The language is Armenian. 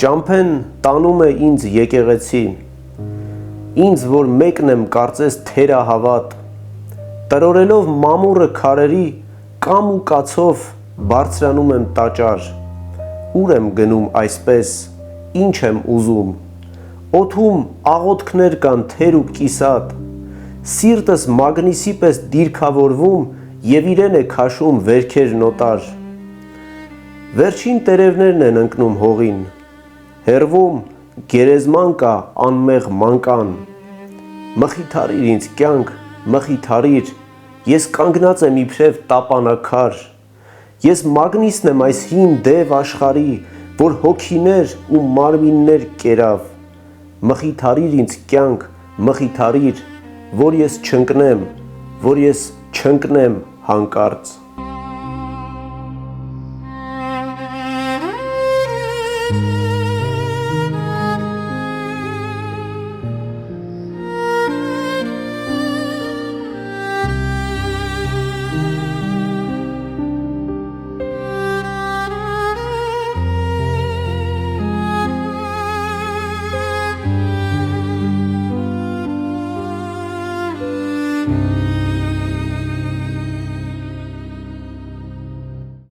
Ճամփեն տանում է ինձ եկեղեցի, ինձ, որ մեկն եմ կարծես թերահավատ, տրորելով մամուռը քարերի, կամ ու կացով բարձրանում եմ տաճար, ուր եմ գնում այսպես, ինչ եմ ուզում, օդում աղոթքներ կան թեր ու կիսատ, սիրտս մագնիսի պես դիրքավորվում և իրեն է քաշում վերքերն օտար, վերջին տերևներն են ընկնում հողին, հեռվում գերեզման կա անմեղ մանկան, մխիթարիր ինձ կյանք, մխիթարիր, ես կանգնած եմ իբրև տապանաքար, ես մագնիսն եմ այս հին դև աշխարհի, որ հոգիներ ու մարմիններ կերավ, մխիթարիր ինձ կյանք, մխիթարիր, որ ես չընկնեմ հանկարծ։